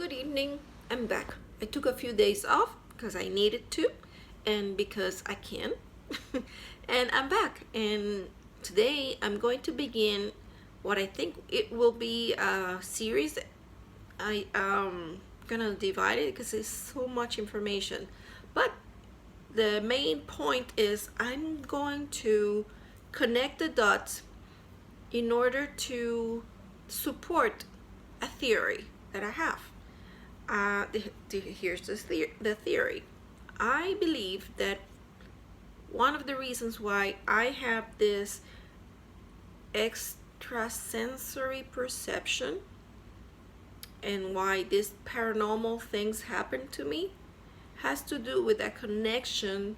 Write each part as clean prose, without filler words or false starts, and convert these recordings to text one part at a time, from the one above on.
Good evening. I'm back. I took a few days off because I needed to and because I can. And I'm back. And today I'm going to begin what I think it will be a series. I'm gonna divide it because it's so much information. But the main point is I'm going to connect the dots in order to support a theory that I have. Here's the theory. I believe that one of the reasons why I have this extrasensory perception and why these paranormal things happen to me has to do with a connection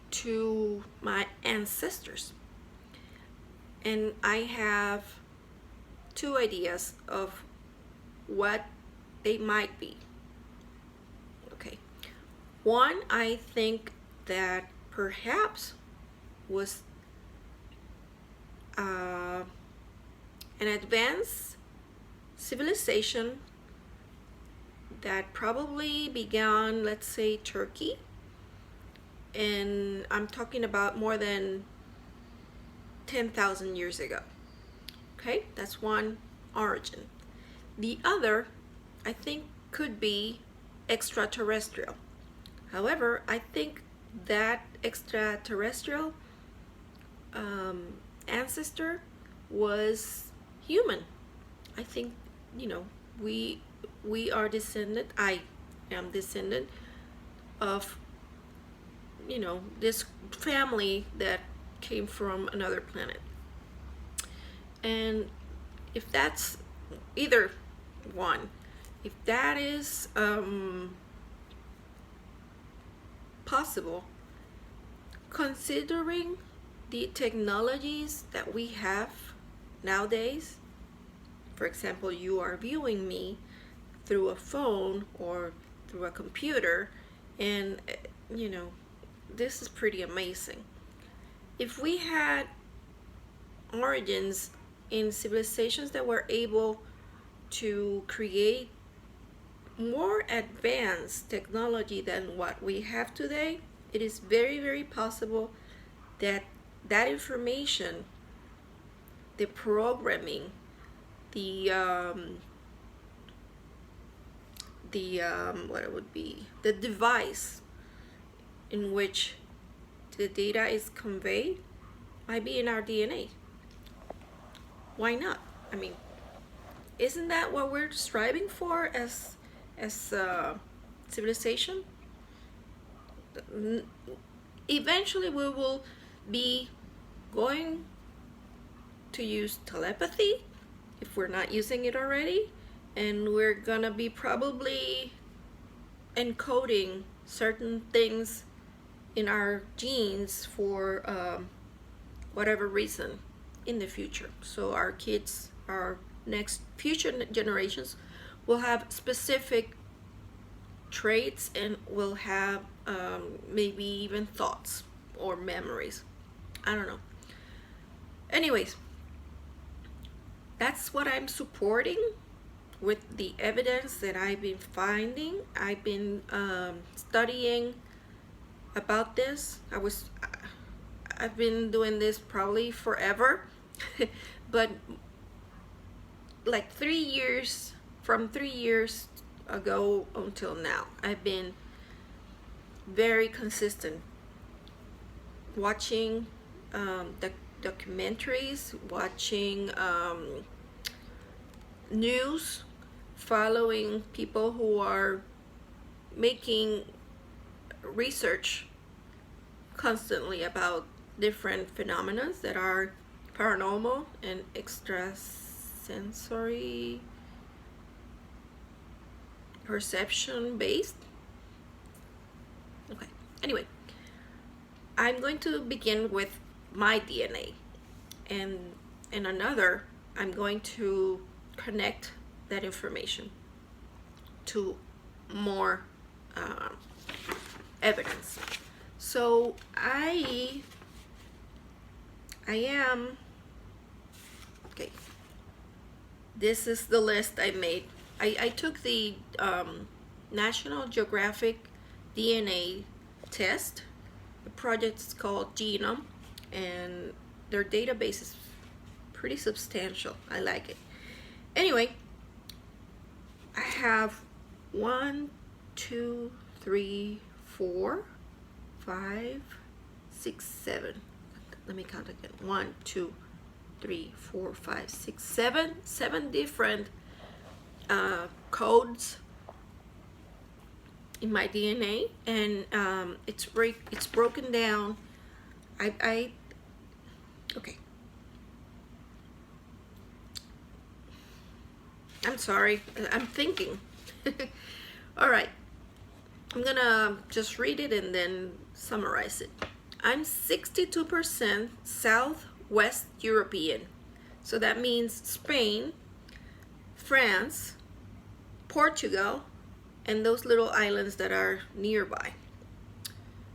to my ancestors. And I have two ideas of what they might be. Okay. One, I think that perhaps was an advanced civilization that probably began, let's say, Turkey. And I'm talking about more than 10,000 years ago. Okay, that's one origin. The other, I think, could be extraterrestrial. However, I think that extraterrestrial ancestor was human. I think, we are descendant. I am descendant of, this family that came from another planet. And if that's either one, if that is possible, considering the technologies that we have nowadays, for example, you are viewing me through a phone or through a computer, and this is pretty amazing. If we had origins in civilizations that were able to create more advanced technology than what we have today, it is very, very possible that that information, the programming, the what it would be, the device in which the data is conveyed might be in our DNA. Why not? I mean, isn't that what we're striving for as civilization? Eventually we will be going to use telepathy if we're not using it already, and we're gonna be probably encoding certain things in our genes for whatever reason in the future. So our kids, our next future generations will have specific traits and will have maybe even thoughts or memories. I don't know. Anyways, that's what I'm supporting with the evidence that I've been finding. I've been studying about this. I've been doing this probably forever, but like 3 years, from 3 years ago until now, I've been very consistent watching the documentaries, watching news, following people who are making research constantly about different phenomena that are paranormal and extrasensory perception based. Okay, anyway, I'm going to begin with my DNA, and in another I'm going to connect that information to more evidence. So I am, okay, this is the list I made I took the National Geographic DNA test. The project is called Genome, and their database is pretty substantial. I like it. Anyway, I have 1, 2, 3, 4, 5, 6, 7. Let me count again. 1, 2, 3, 4, 5, 6, 7. 7 different codes in my DNA, and it's broken down. Okay. I'm sorry. I'm thinking. All right. I'm gonna just read it and then summarize it. I'm 62% Southwest European. So that means Spain, France, Portugal, and those little islands that are nearby.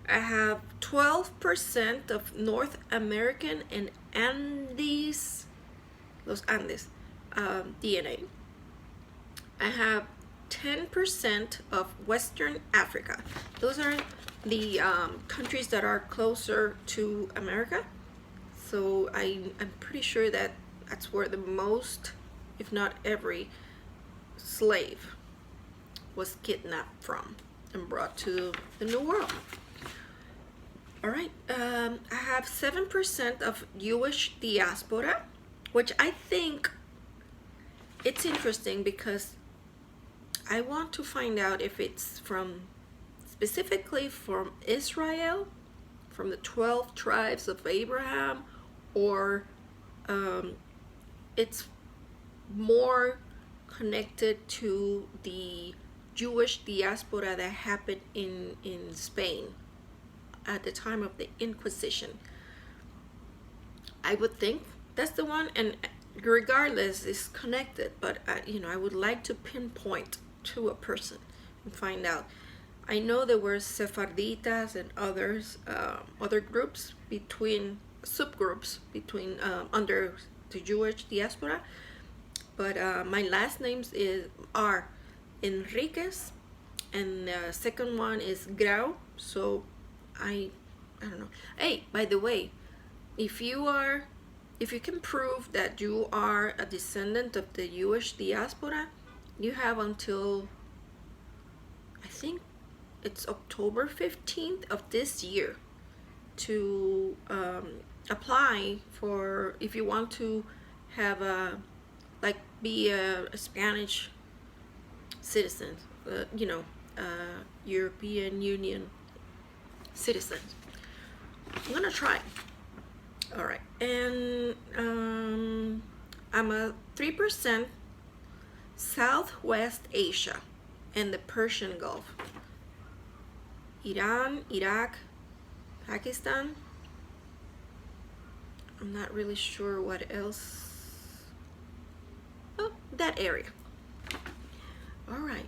I have 12% of North American and Los Andes DNA. I have 10% of Western Africa. Those are the countries that are closer to America. So I'm pretty sure that that's where the most, if not every, slave was kidnapped from and brought to the New World. All right, I have 7% of Jewish diaspora, which I think it's interesting because I want to find out if it's specifically from Israel, from the 12 tribes of Abraham, or it's more connected to the Jewish diaspora that happened in Spain at the time of the Inquisition. I would think that's the one, and regardless, it's connected, but I would like to pinpoint to a person and find out. I know there were Sepharditas and others, other groups subgroups under the Jewish diaspora, but my last names are Enriquez, and the second one is Grau. So I don't know. Hey, by the way, if you can prove that you are a descendant of the Jewish diaspora, you have until, I think it's October 15th of this year to apply for, if you want to have be a Spanish citizen, European Union citizen. I'm gonna try. All right, and I'm a 3% Southwest Asia and the Persian Gulf. Iran, Iraq, Pakistan. I'm not really sure what else. Oh, that area. All right.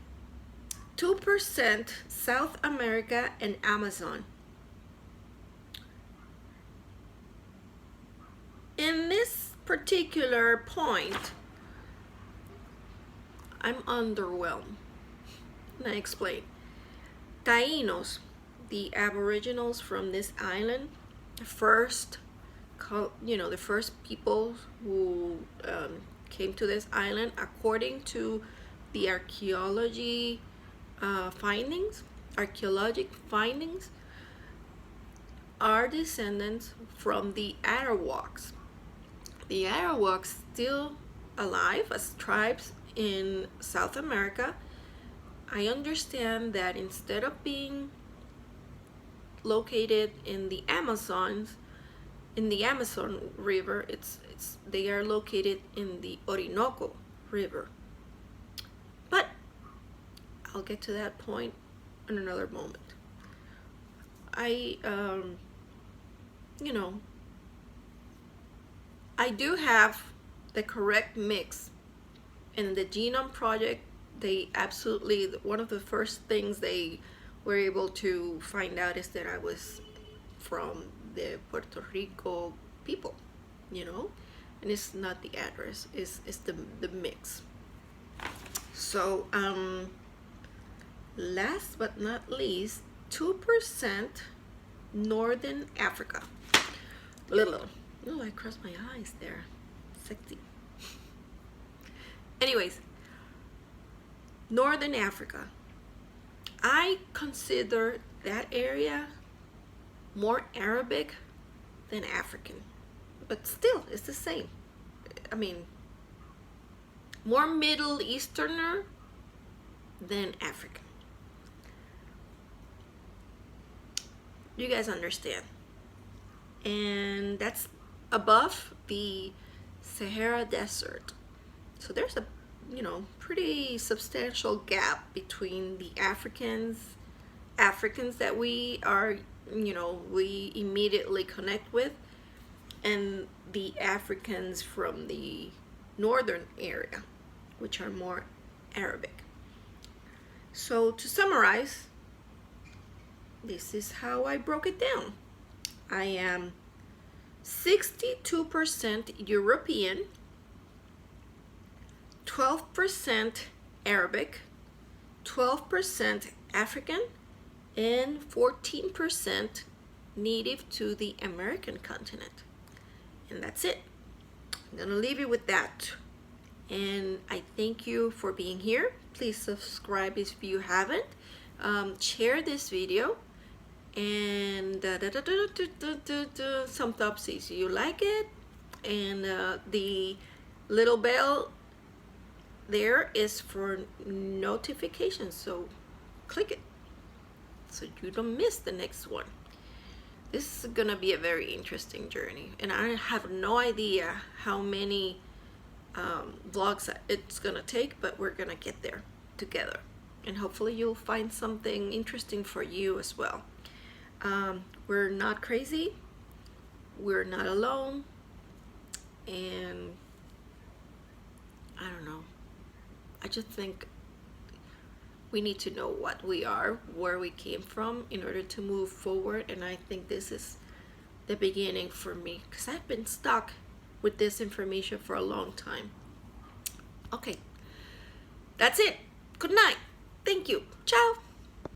2% South America and Amazon. In this particular point, I'm underwhelmed. And I explain. Taínos, the Aboriginals from this island, the first people who came to this island, according to the archaeologic findings, are descendants from the Arawaks. The Arawaks still alive as tribes in South America. I understand that instead of being located in the Amazon River, they are located in the Orinoco River. But I'll get to that point in another moment. I do have the correct mix. In the Genome Project, they absolutely, one of the first things they were able to find out is that I was from the Puerto Rico people, and it's not the address, it's the mix. So, last but not least, 2% Northern Africa. Little. Oh, I crossed my eyes there. Sexy. Anyways, Northern Africa. I consider that area more Arabic than African, but still, it's the same. I mean, more Middle Easterner than African. You guys understand? And that's above the Sahara Desert. So there's a, pretty substantial gap between the Africans that we are, we immediately connect with, and the Africans from the northern area, which are more Arabic. So to summarize, this is how I broke it down. I am 62% European, 12% Arabic, 12% African, and 14% native to the American continent. And that's it. I'm gonna leave you with that. And I thank you for being here. Please subscribe if you haven't. Share this video, and some thumbs if you like it, and the little bell there is for notifications, so click it so you don't miss the next one. This is gonna be a very interesting journey, and I have no idea how many vlogs it's gonna take, but we're gonna get there together, and hopefully you'll find something interesting for you as well. We're not crazy, we're not alone, and I don't know, I just think we need to know what we are, where we came from, in order to move forward. And I think this is the beginning for me, because I've been stuck with this information for a long time. Okay, that's it. Good night. Thank you. Ciao.